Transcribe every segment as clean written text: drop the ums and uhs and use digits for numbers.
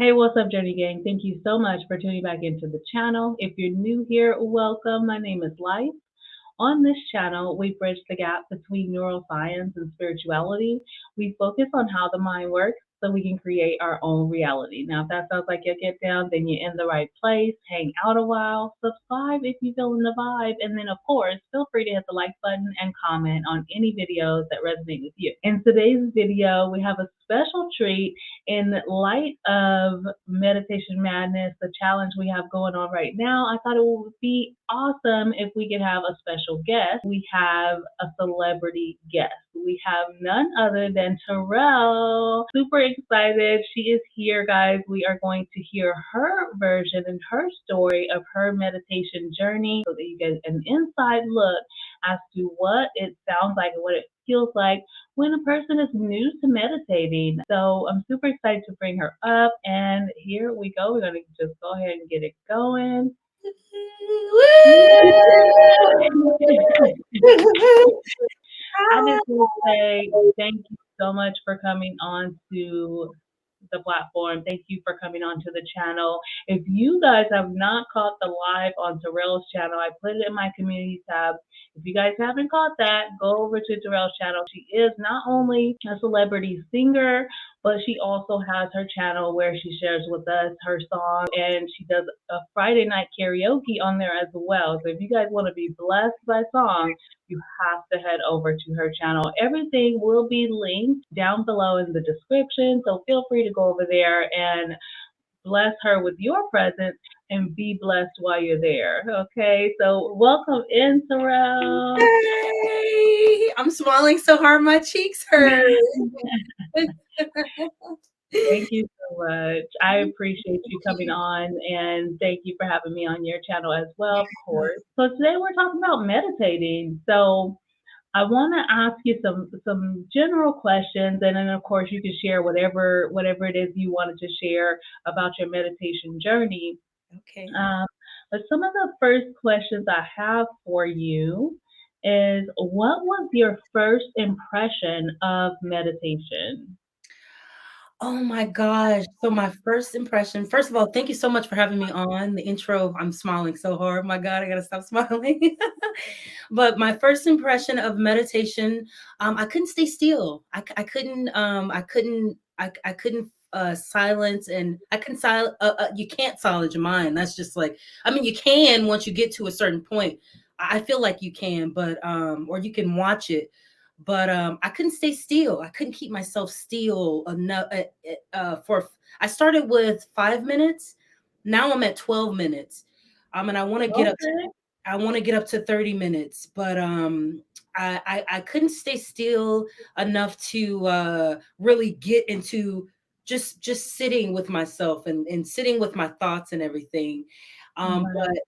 Hey, what's up, Journey Gang? Thank you so much for tuning back into the channel. If you're new here, welcome. My name is Life. On this channel, we bridge the gap between neuroscience and spirituality. We focus on how the mind works so we can create our own reality. Now, if that sounds like your get down, then you're in the right place. Hang out a while, subscribe if you feel in the vibe, and then, of course, feel free to hit the like button and comment on any videos that resonate with you. In today's video, we have a special treat in light of Meditation Madness, the challenge we have going on right now. I thought it would be awesome if we could have a special guest. We have a celebrity guest. We have none other than Terrill. Super excited. She is here, guys. We are going to hear her version and her story of her meditation journey so that you get an inside look as to what it sounds like and what it feels like when a person is new to meditating. So I'm super excited to bring her up, and here we go. We're going to just go ahead and get it going. I just want to say thank you so much for coming on to the platform. Thank you for coming on to the channel. If you guys have not caught the live on Terrill's channel, I put it in my community tab. If you guys haven't caught that, go over to Terrill's channel. She is not only a celebrity singer, but she also has her channel where she shares with us her song, and she does a Friday night karaoke on there as well. So if you guys want to be blessed by song, you have to head over to her channel. Everything will be linked down below in the description. So feel free to go over there and bless her with your presence and be blessed while you're there. Okay, so welcome in, Terrill. Yay! I'm smiling so hard my cheeks hurt. Thank you so much. I appreciate you coming on, and thank you for having me on your channel as well, of course. So today we're talking about meditating. So I want to ask you some general questions, and then of course you can share whatever it is you wanted to share about your meditation journey. Okay. Um, but some of the first questions I have for you is, what was your first impression of meditation? Oh my gosh. So my first impression, first of all, thank you so much for having me on. The intro, I'm smiling so hard. My God, I gotta stop smiling. But my first impression of meditation, I couldn't stay still. I couldn't silence and I couldn't you can't silence your mind. That's just like, I mean, you can once you get to a certain point. I feel like you can, but or you can watch it, but I couldn't stay still. I couldn't keep myself still enough. For I started with 5 minutes. Now I'm at 12 minutes. And I want to get up. Okay. I want to get up to 30 minutes, but I couldn't stay still enough to really get into just sitting with myself and sitting with my thoughts and everything. Right.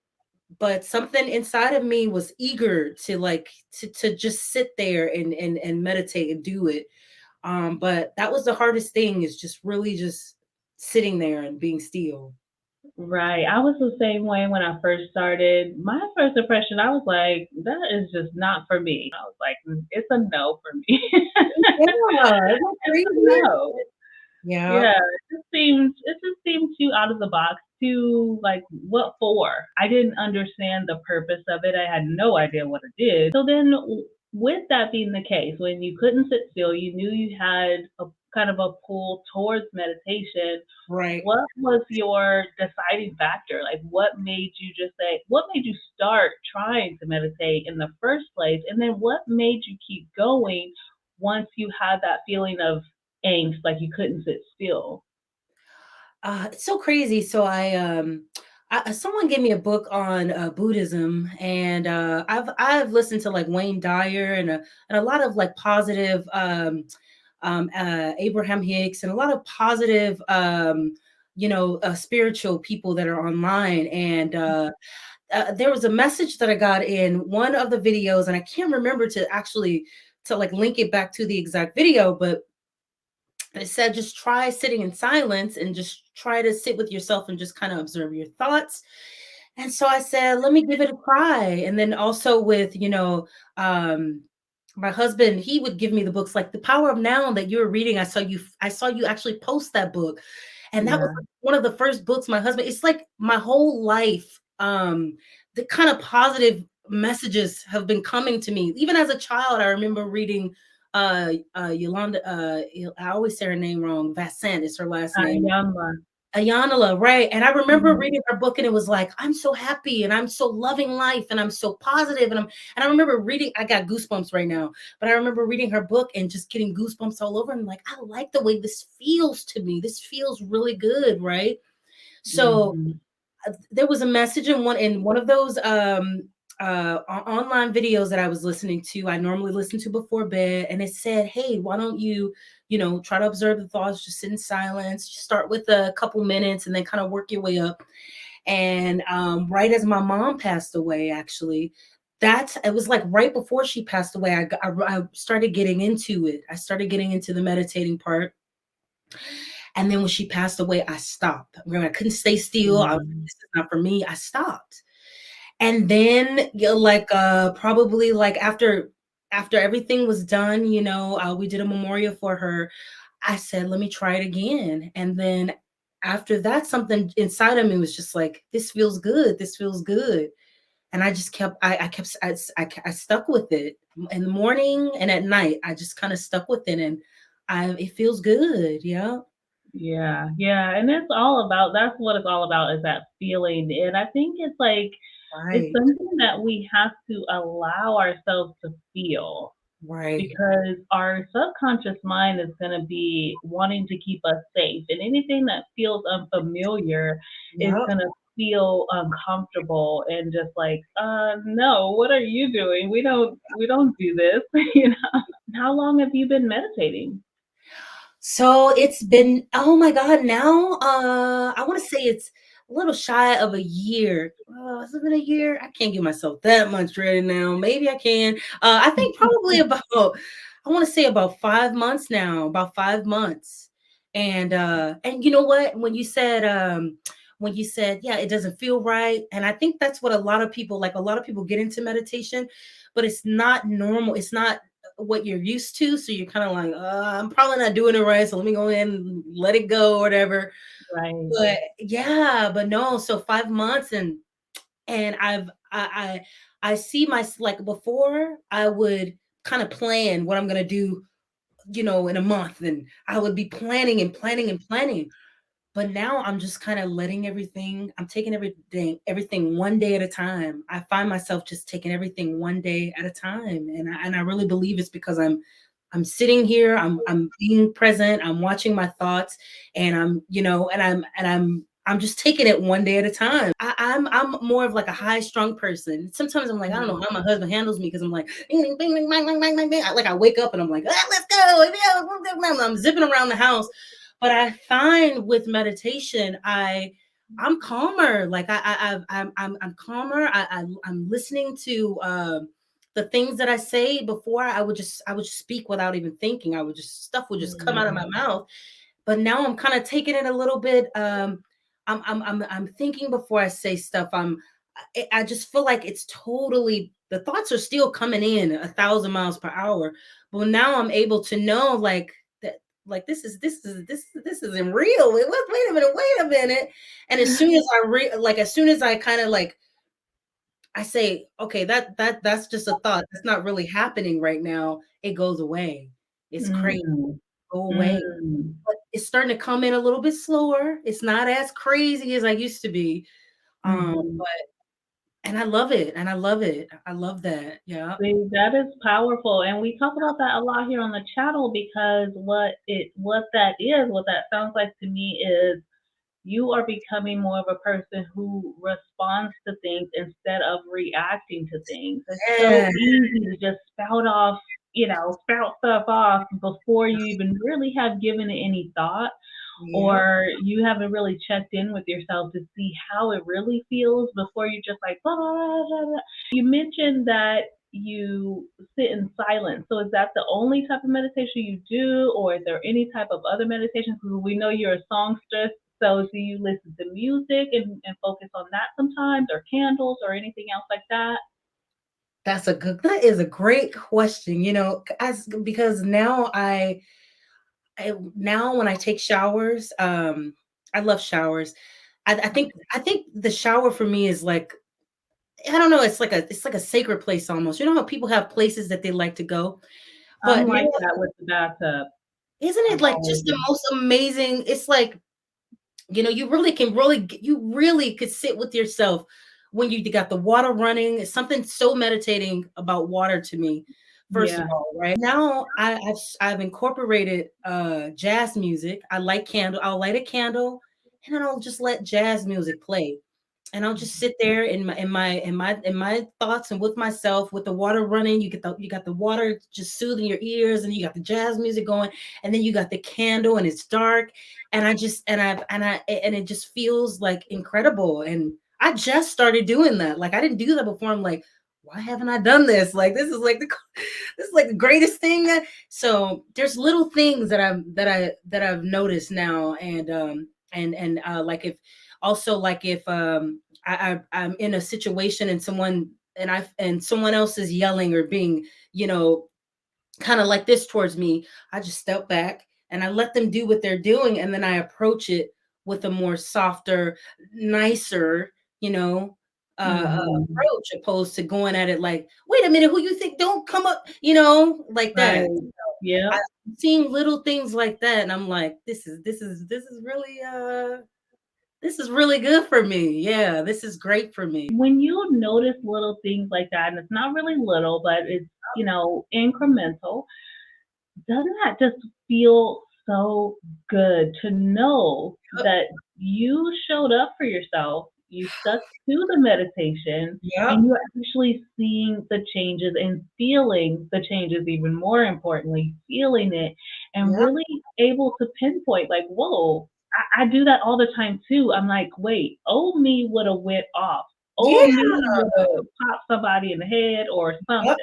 But something inside of me was eager to to just sit there and meditate and do it. But that was the hardest thing, is just really just sitting there and being still. Right. I was the same way when I first started. My first impression, I was like, that is just not for me. I was like, it's a no for me. Yeah, isn't that It's a crazy? no. Yeah. Yeah, it just seemed too out of the box, too like what for? I didn't understand the purpose of it. I had no idea what it did. So then with that being the case, when you couldn't sit still, you knew you had a kind of a pull towards meditation. Right. What was your deciding factor? Like what made you start trying to meditate in the first place? And then what made you keep going once you had that feeling of angst, like you couldn't sit still? It's so crazy. So someone gave me a book on Buddhism, and I've listened to like Wayne Dyer and a lot of like positive Abraham Hicks and a lot of positive spiritual people that are online, and there was a message that I got in one of the videos, and I can't remember to like link it back to the exact video, but it said just try sitting in silence and just try to sit with yourself and just kind of observe your thoughts. And so I said, let me give it a try. And then also with, my husband, he would give me the books like The Power of Now that you were reading. I saw you actually post that book. And that was Yeah. like one of the first books my husband, it's like my whole life, the kind of positive messages have been coming to me. Even as a child, I remember reading Yolanda, I always say her name wrong. Vasant is her last name. Yama. Ayanala, right? And I remember Mhm. reading her book, and it was like, I'm so happy, and I'm so loving life, and I'm so positive, and I remember reading. I got goosebumps right now, but I remember reading her book and just getting goosebumps all over. And like, I like the way this feels to me. This feels really good, right? So Mhm. there was a message in one of those online videos that I was listening to. I normally listen to before bed, and it said, "Hey, why don't you, try to observe the thoughts, just sit in silence, just start with a couple minutes, and then kind of work your way up." And right as my mom passed away, actually, that it was like right before she passed away, I started getting into it. I started getting into the meditating part, and then when she passed away, I stopped. I couldn't stay still. I was like, Mhm. this is not for me. I stopped. And then, like, probably like after everything was done, we did a memorial for her. I said, let me try it again. And then after that, something inside of me was just like, this feels good. This feels good. And I just kept, I kept, I stuck with it in the morning and at night. I just kind of stuck with it, and it feels good. Yeah. Yeah, yeah, and it's all about that's what it's all about is that feeling, and I think it's like it's Right. something that we have to allow ourselves to feel Right. because our subconscious mind is gonna be wanting to keep us safe, and anything that feels unfamiliar is Yep. gonna feel uncomfortable and just like, no, what are you doing? We don't do this," you know? How long have you been meditating? So it's been, oh my God, now I want to say it's a little shy of a year. Has it been a year? I can't give myself that much credit now. Maybe I can. I think probably about, I want to say about 5 months now, about 5 months. And you know what? When you said, yeah, it doesn't feel right. And I think that's what a lot of people get into meditation, but it's not normal. It's not what you're used to. So you're kind of like, I'm probably not doing it right. So let me go ahead and let it go or whatever. Right. But yeah, but no. So 5 months, and I see my, like, before I would kind of plan what I'm gonna do, in a month, and I would be planning and planning and planning. But now I'm just kind of letting everything, I'm taking everything one day at a time. I find myself just taking everything one day at a time. And I really believe it's because I'm sitting here, I'm being present, I'm watching my thoughts, and I'm just taking it one day at a time. I'm more of like a high strung person. Sometimes I'm like, I don't know Mhm. how my husband handles me, because I'm like, bing, bing, bing, bing, bang, bang, bang, bang, bang. Like, I wake up and I'm like, let's go. I'm zipping around the house. But I find with meditation, I'm calmer. Like, I'm calmer. I'm listening to the things that I say. Before, I would just speak without even thinking. Stuff would just come out of my Mhm. mouth. But now I'm kind of taking it a little bit. I'm thinking before I say stuff. I just feel like it's totally, the thoughts are still coming in 1,000 miles per hour, but now I'm able to know, like, that, like, this isn't real. Wait a minute. And as soon as as soon as I kind of like, I say, okay, that's just a thought. That's not really happening right now. It goes away. It's crazy. Mm. Go away. Mm. But it's starting to come in a little bit slower. It's not as crazy as I used to be. Mhm. But and I love it. And I love it. I love that. Yeah. See, that is powerful, and we talk about that a lot here on the channel because what that sounds like to me is you are becoming more of a person who responds to things instead of reacting to things. It's so Yeah. easy to just spout stuff off before you even really have given it any thought Yep. or you haven't really checked in with yourself to see how it really feels before you just like blah, blah, blah, blah, blah. You mentioned that you sit in silence. So is that the only type of meditation you do, or is there any type of other meditation? Because we know you're a songstress. So do you listen to music and focus on that sometimes, or candles, or anything else like that? That is a great question, as because now now when I take showers, I love showers. I think the shower for me is like, I don't know, it's like a sacred place almost. You know how people have places that they like to go, I'm but like that with the bathtub. isn't it I'm like always just the most amazing? It's like, you really can you really could sit with yourself when you got the water running. It's something so meditating about water to me, first of yeah. all, right? Now I've incorporated jazz music. I'll light a candle and then I'll just let jazz music play. And I'll just sit there in my thoughts and with myself with the water running. You got the water just soothing your ears, and you got the jazz music going, and then you got the candle and it's dark, and I just and it just feels like incredible. And I just started doing that. Like I didn't do that before. I'm like, why haven't I done this? Like this is like the greatest thing. So there's little things that I've noticed now, and like if also like if I'm in a situation and someone else is yelling or being, you know, kind of like this towards me, I just step back and I let them do what they're doing, and then I approach it with a more softer, nicer, you know, Hmm. approach, opposed to going at it like, wait a minute, who you think, don't come up, like that. Right. Yep. I'm seeing little things like that, and I'm like, this is really good for me. Yeah, this is great for me. When you notice little things like that, and it's not really little, but it's, incremental, doesn't that just feel so good to know Yep. that you showed up for yourself, you stuck to the meditation, Yep. and you're actually seeing the changes and feeling the changes, even more importantly, feeling it and Yep. really able to pinpoint, like, whoa, I do that all the time too. I'm like, wait, old me would have went off. Yeah. Old me would have popped somebody in the head or Yep. something,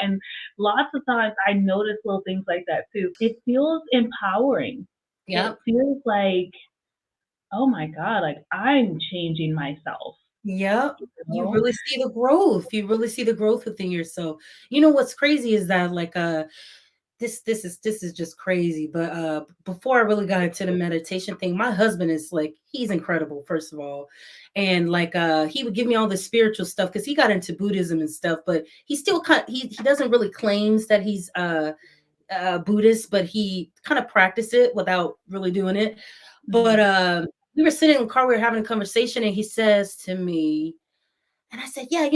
and lots of times I notice little things like that too. It feels empowering. It Yep. feels like, "Oh my god, like, I'm changing myself," Yep. you You know? really see the growth. You really see the growth within yourself. You know what's crazy is that like this is just crazy. But before I really got into the meditation thing, my husband is like, he's incredible, first of all. And like he would give me all the spiritual stuff because he got into Buddhism and stuff, but he still he doesn't really claims that he's Buddhist, but he kind of practiced it without really doing it. But Mhm. we were sitting in the car, we were having a conversation, and he says to me, and I said, "Yeah,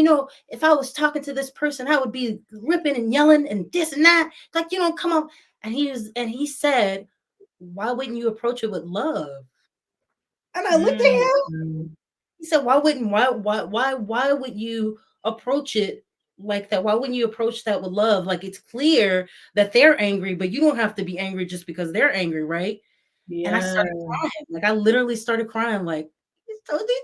if I was talking to this person, I would be ripping and yelling and this and that. Like, come on." And he said, "Why wouldn't you approach it with love?" And I looked at him. Mhm. He said, why would you approach it like that? Why wouldn't you approach that with love? Like it's clear that they're angry, but you don't have to be angry just because they're angry, right? And I started Yeah, crying. Like I literally started crying, like, he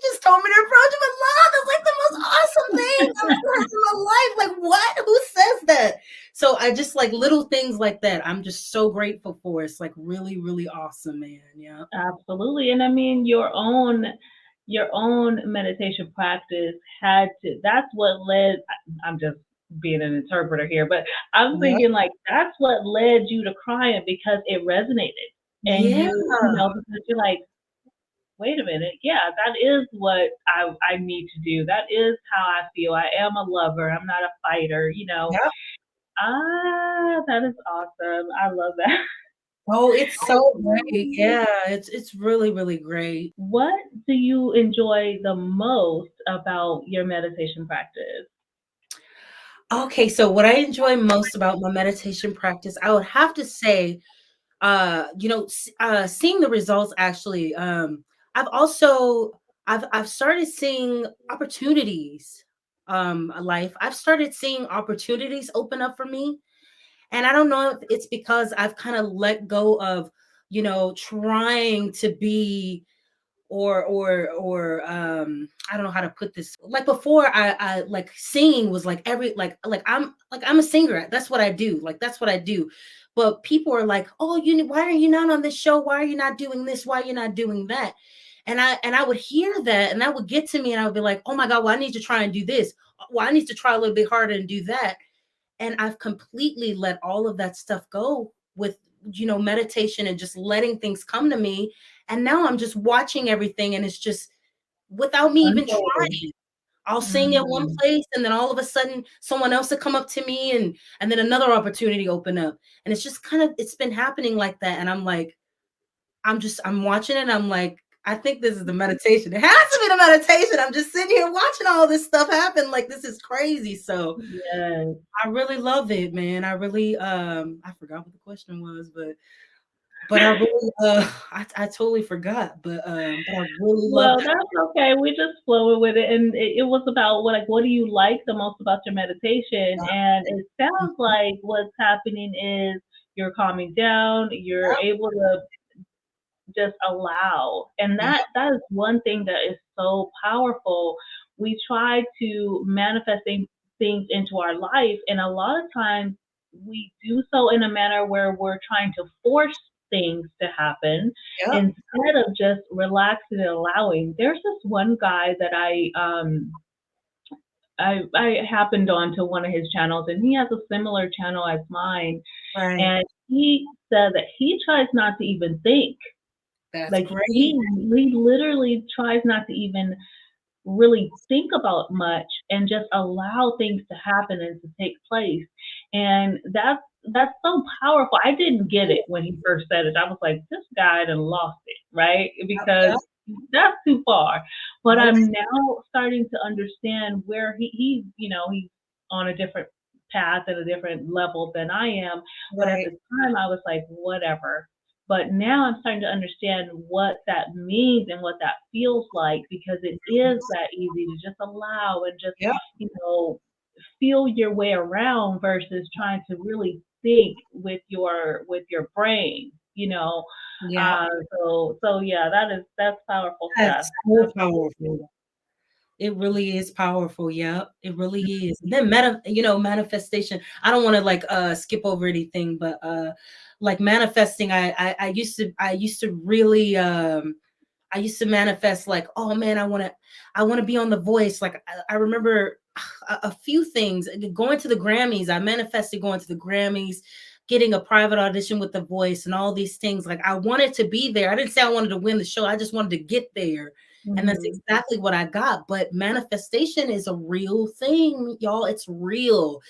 just told me to approach it with love. That's like the most awesome thing I've ever heard in my life. Like, what? Who says that? So I just like little things like that. I'm just so grateful for. It's like really, really awesome, man. Yeah. absolutely, and I mean, your own meditation practice had to that's what led I'm just being an interpreter here, but I'm Yeah. thinking, like, that's what led you to crying because it resonated, and Yeah. because you're like, wait a minute, yeah, that is what I need to do. That is how I feel. I am a lover. I'm not a fighter. Yep. That is awesome. I love that. Oh, it's so great. Yeah, it's really, really great. What do you enjoy the most about your meditation practice? Okay, so what I enjoy most about my meditation practice, I would have to say, seeing the results actually. I've also I've started seeing opportunities, life. I've started seeing opportunities open up for me. And I don't know if it's because I've kind of let go of, trying to be or I don't know how to put this. Like before, I like singing was like every like I'm a singer. That's what I do. Like that's what I do. But people are like, "Oh, why are you not on this show? Why are you not doing this? Why are you not doing that?" And I would hear that, and that would get to me, and I would be like, "Oh my God, well, I need to try and do this. Well, I need to try a little bit harder and do that." And I've completely let all of that stuff go with meditation and just letting things come to me. And now I'm just watching everything, and it's just without me even Unfolding. trying. I'll sing at one Mm. place, and then all of a sudden someone else will come up to me, and then another opportunity open up. And it's just kind of it's been happening like that. And I'm like, I'm watching it, and I'm like, I think this is the meditation. It has to be the meditation. I'm just sitting here watching all this stuff happen. Like, this is crazy. So Yes. I really love it, man. I really I forgot what the question was, but I really I totally forgot. But I really love Well, that's okay. We just flowing with it, and it was about what do you like the most about your meditation? that. And it sounds Mhm. like what's happening is you're calming down, you're Yep, able to just allow, and yep, that is one thing that is so powerful. We try to manifesting things into our life, and a lot of times we do so in a manner where we're trying to force things to happen yep. instead of just relaxing and allowing. There's this one guy that I happened onto one of his channels, and he has a similar channel as mine, Right. and he said that he tries not to even think. That's Like great. he literally tries not to even really think about much and just allow things to happen and to take place. And that's so powerful. I didn't get it when he first said it. I was like, this guy done lost it, right? Yep, Because yep. that's too far. But No, I'm now starting to understand where he's on a different path at a different level than I am. But at right. the time I was like, whatever. But now I'm starting to understand what that means and what that feels like, because it is that easy to just allow and just, Yep. you know, feel your way around versus trying to really think with your brain, you know. Yeah. Uh, so yeah, that's powerful stuff. That's so Absolutely. powerful. It really is powerful. Yeah, it really is. And then manifestation. I don't want to like skip over anything, but like manifesting, I used to really I used to manifest like, oh man, I want to be on The Voice. Like I remember a few things going to the Grammys. I manifested going to the Grammys, getting a private audition with The Voice, and all these things. Like I wanted to be there. I didn't say I wanted to win the show. I just wanted to get there. And that's Hmm. exactly what I got. But manifestation is a real thing, y'all. It's real.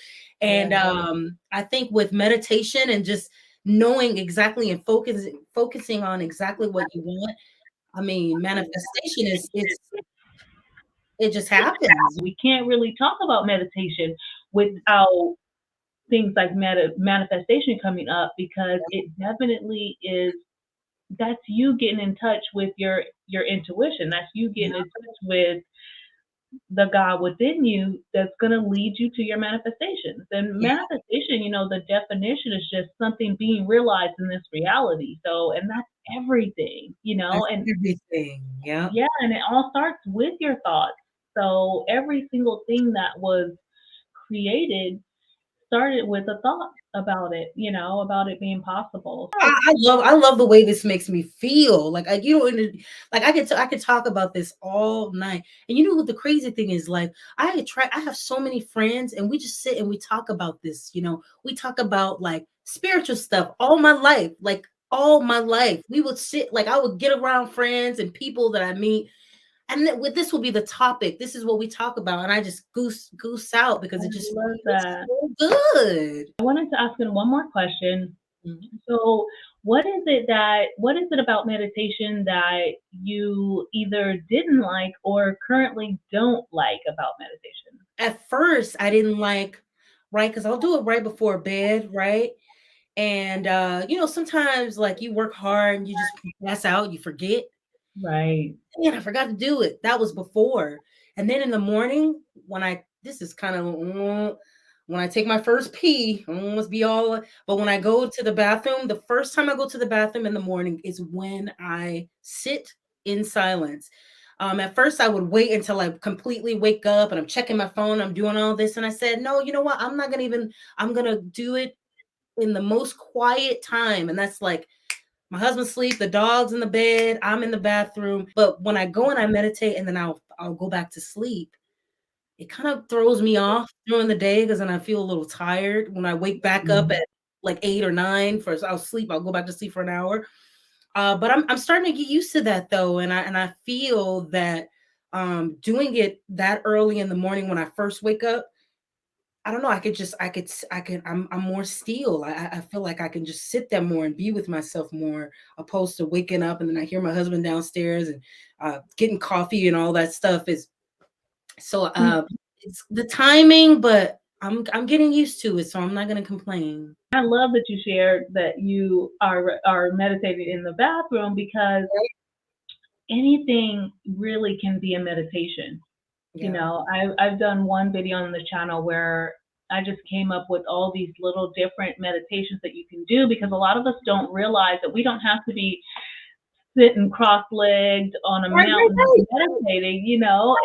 And Yeah. I think with meditation and just knowing exactly and focusing on exactly what you want, I mean, manifestation is it just happens. We can't really talk about meditation without things like manifestation coming up, because it definitely is. That's you getting in touch with your intuition. That's you Yeah, getting in touch with the God within you that's going to lead you to your manifestations. And yeah, manifestation, the definition is just something being realized in this reality. So, and that's everything, that's and everything. Yeah. yeah, and it all starts with your thoughts. So every single thing that was created started with a thought about it, about it being possible. I love the way this makes me feel. Like you don't like I could talk about this all night. And you know what the crazy thing is? Like I have so many friends, and we just sit and we talk about this. We talk about like spiritual stuff all my life. Like all my life, we would sit like I would get around friends and people that I meet, and with this will be the topic. This is what we talk about, and I just goose out because I it just love feels that. so good. I wanted to ask you one more question. Mhm. So, what is it about meditation that you either didn't like or currently don't like about meditation? At first, I didn't like, right, because I'll do it right before bed, right? And sometimes like you work hard and you just pass out, you forget. Right. Man, I forgot to do it. That was before. And then in the morning, this is kind of when I take my first pee, I must be all, but when I go to the bathroom, the first time I go to the bathroom in the morning is when I sit in silence. At first, I would wait until I completely wake up and I'm checking my phone, I'm doing all this. And I said, no, you know what? I'm not going to even, I'm going to do it in the most quiet time. And that's like my husband sleep, the dog's in the bed, I'm in the bathroom. But when I go and I meditate and then I'll go back to sleep, it kind of throws me off during the day because then I feel a little tired when I wake back up Mhm. at like 8 or 9 for I'll sleep, I'll go back to sleep for an hour. But I'm starting to get used to that though, and I feel that doing it that early in the morning when I first wake up, I don't know. I could. I'm more still. I feel like I can just sit there more and be with myself more, opposed to waking up and then I hear my husband downstairs and getting coffee and all that stuff. Is so it's the timing, but I'm getting used to it, so I'm not gonna complain. I love that you shared that you are meditating in the bathroom because anything really can be a meditation. You Yeah. know, I've done one video on the channel where I just came up with all these little different meditations that you can do because a lot of us don't realize that we don't have to be sitting cross-legged on a Right, right, mountain right. meditating,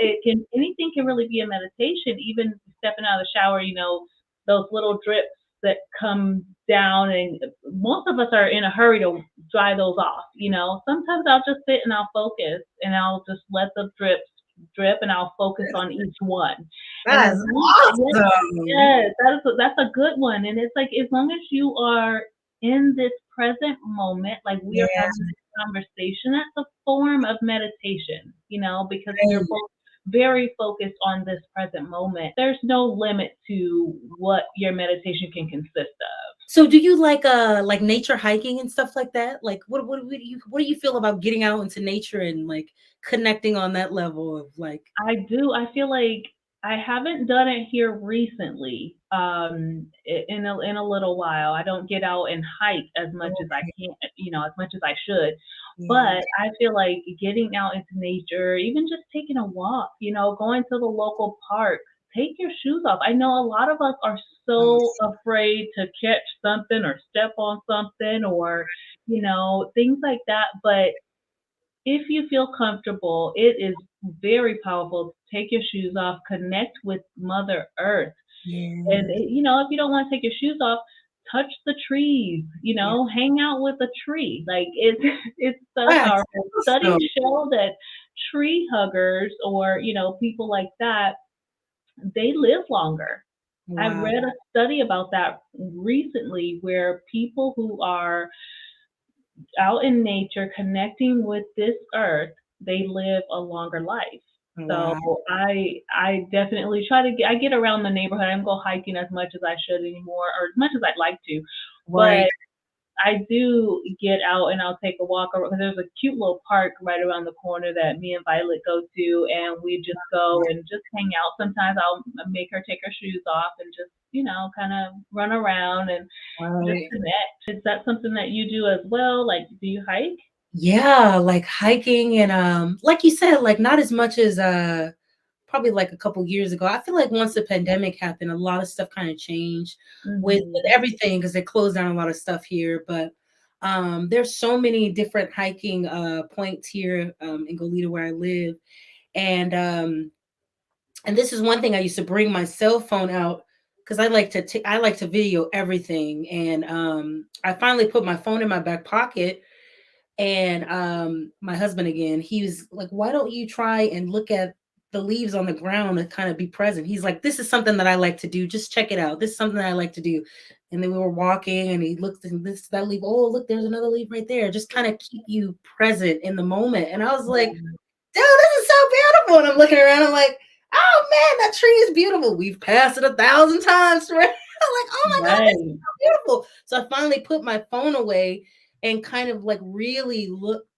it can anything can really be a meditation, even stepping out of the shower, those little drips that come down and most of us are in a hurry to dry those off, Sometimes I'll just sit and I'll focus and I'll just let the drips drip and I'll focus on each one. And as That's long yes, awesome. yes, that's a good one. And it's like as long as you are in this present moment, like we are Yeah, having conversation, that's a form of meditation, because we're right. both very focused on this present moment. There's no limit to what your meditation can consist of. So do you like nature hiking and stuff like that? Like what do you feel about getting out into nature and like connecting on that level of like I do. I feel like I haven't done it here recently, in a little while. I don't get out and hike as much as I okay, can, as much as I should. yeah, But I feel like getting out into nature, even just taking a walk, going to the local park, take your shoes off. I know a lot of us are um, so afraid to catch something or step on something or, things like that. But if you feel comfortable, it is very powerful to take your shoes off, connect with Mother Earth. And, yeah, if you don't want to take your shoes off, touch the trees, yeah. hang out with a tree. Like it's it's so That's powerful. Studies awesome. show that tree huggers or, people like that, they live longer. I Wow. read a study about that recently where people who are out in nature connecting with this earth, they live a longer life. So Wow. I definitely try to I get around the neighborhood. I don't go hiking as much as I should anymore, or as much as I'd like to. But Right. I do get out and I'll take a walk around because there's a cute little park right around the corner that me and Violet go to, and we just go and just hang out. Sometimes I'll make her take her shoes off and just, kind of run around and just Right. connect. Is that something that you do as well? Like, do you hike? Yeah, like hiking and like you said, like not as much as probably like a couple years ago. I feel like once the pandemic happened, a lot of stuff kind of changed with Mhm. everything because they closed down a lot of stuff here. But there's so many different hiking points here in Goleta where I live. And and this is one thing I used to bring my cell phone out because I like to video everything. And I finally put my phone in my back pocket and my husband again, he was like, "Why don't you try and look at the leaves on the ground and kind of be present?" He's like, "This is something that I like to do. Just check it out. This is something that I like to do." And then we were walking and he looked at this that leaf. Oh, look, there's another leaf right there. Just kind of keep you present in the moment. And I was like, Yeah. dude, this is so beautiful. And I'm looking around, I'm like, oh man, that tree is beautiful. We've passed it 1,000 times, right? I'm like, oh my God, this is Right. so beautiful. So I finally put my phone away and kind of like really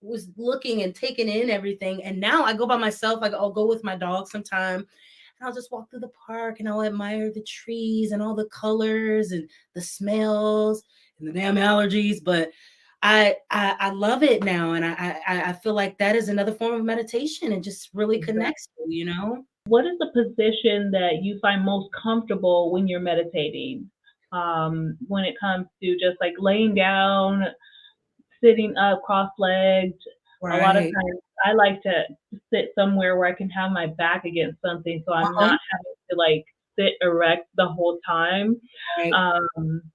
was looking and taking in everything. And now I go by myself. I'll go with my dog sometime and I'll just walk through the park and I'll admire the trees and all the colors and the smells and the damn allergies. But I love it now, and I feel like that is another form of meditation and just really connects you, you know. What is the position that you find most comfortable when you're meditating? When it comes to just like laying down, sitting up cross-legged. A lot of Right. times I like to sit somewhere where I can have my back against something so I'm Uh-huh. not having to like sit erect the whole time. Right.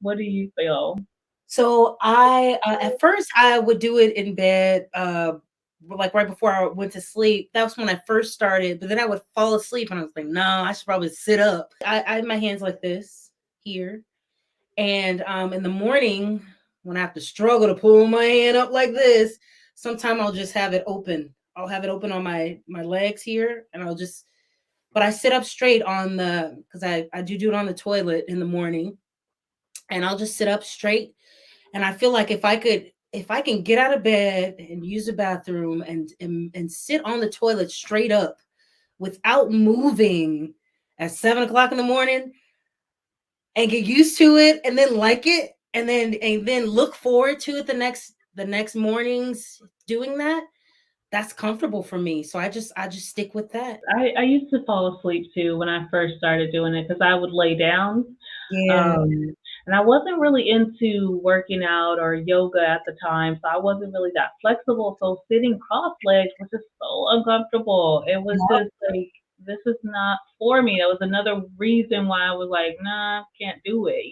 What do you feel? So I at first I would do it in bed, like right before I went to sleep. That was when I first started, but then I would fall asleep and I was like, no, I should probably sit up. I had my hands like this here. And in the morning, when I have to struggle to pull my hand up like this, sometimes I'll just have it open. I'll have it open on my legs here, and I'll just. But I sit up straight on the because I do it on the toilet in the morning, and I'll just sit up straight. And I feel like if I can get out of bed and use the bathroom and sit on the toilet straight up without moving at 7 o'clock in the morning and get used to it and then like it and then look forward to it the next mornings doing that, that's comfortable for me. So I just stick with that. I used to fall asleep too when I first started doing it because I would lay down. Yeah. Um, and I wasn't really into working out or yoga at the time, so I wasn't really that flexible. So sitting cross legs was just so uncomfortable. It was Yep. just like, this is not for me. That was another reason why I was like, nah, can't do it.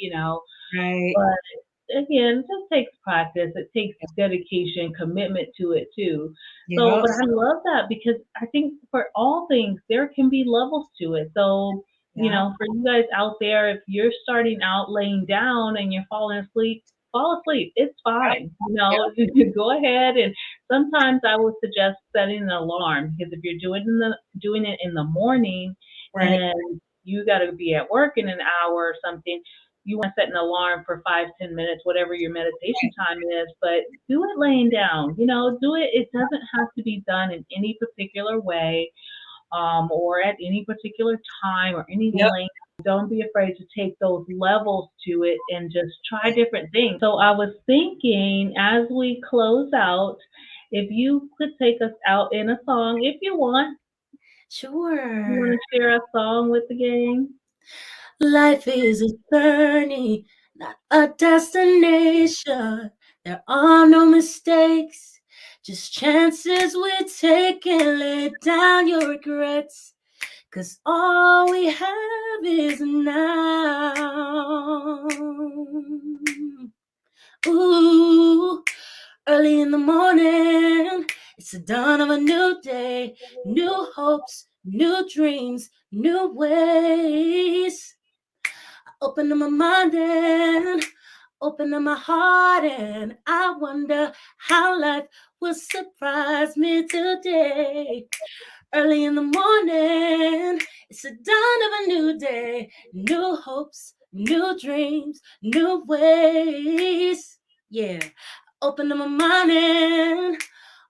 Right. But again, it just takes practice. It takes dedication, commitment to it too. So, Yep. but I love that because I think for all things, there can be levels to it. So, Yep. for you guys out there, if you're starting out laying down and you're falling asleep, fall asleep. It's fine. Yep. Go ahead. And sometimes I would suggest setting an alarm because if you're doing it in the morning Right. and you got to be at work in an hour or something, you want to set an alarm for 5, 10 minutes, whatever your meditation time is, but do it laying down. Do it. It doesn't have to be done in any particular way, or at any particular time or any Yep. length. Don't be afraid to take those levels to it and just try different things. So I was thinking as we close out, if you could take us out in a song, if you want. You want Sure. to share a song with the gang? Life is a journey, not a destination. There are no mistakes, just chances we take and lay down your regrets. 'Cause all we have is now. Ooh, early in the morning, it's the dawn of a new day, new hopes, new dreams, new ways. Open up my mind and open up my heart, and I wonder how life will surprise me today. Early in the morning, it's the dawn of a new day, new hopes, new dreams, new ways. Yeah, open up my mind and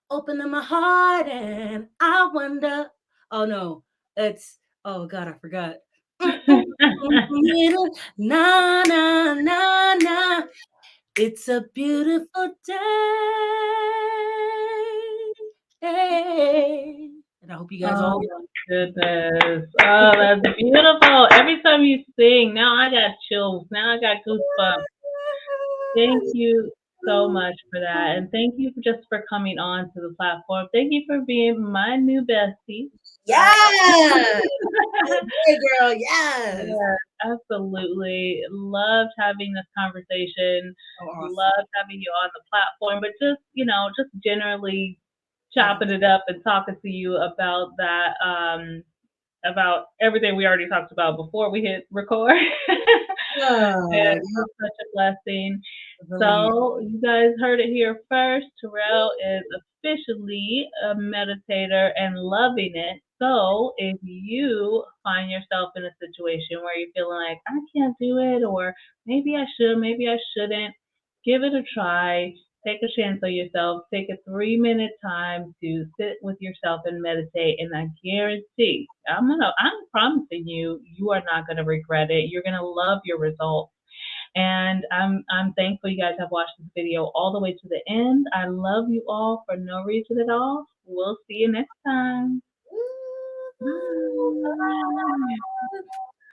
open up my heart, and I wonder. Oh no, it's oh God, I forgot. Na na na na. It's a beautiful day. And I hope you guys Oh all. my goodness. Oh, that's beautiful. Every time you sing, now I got chills. Now I got goosebumps. Thank you so much for that. And thank you for coming on to the platform. Thank you for being my new bestie. Uh, Yes. Hey girl, yes. yes, absolutely. Loved having this conversation. Oh, awesome. Loved having you on the platform, but just generally Yes. chopping it up and talking to you about everything we already talked about before we hit record. Yeah, It's such a blessing. it really. So, you guys heard it here first. Terrell is officially a meditator and loving it. So, if you find yourself in a situation where you're feeling like, I can't do it, or maybe I should, maybe I shouldn't, give it a try. Take a chance on yourself. Take a 3 minute time to sit with yourself and meditate. And I guarantee, I'm promising you, you are not gonna regret it. You're gonna love your results. And I'm thankful you guys have watched this video all the way to the end. I love you all for no reason at all. We'll see you next time. Woo! Bye.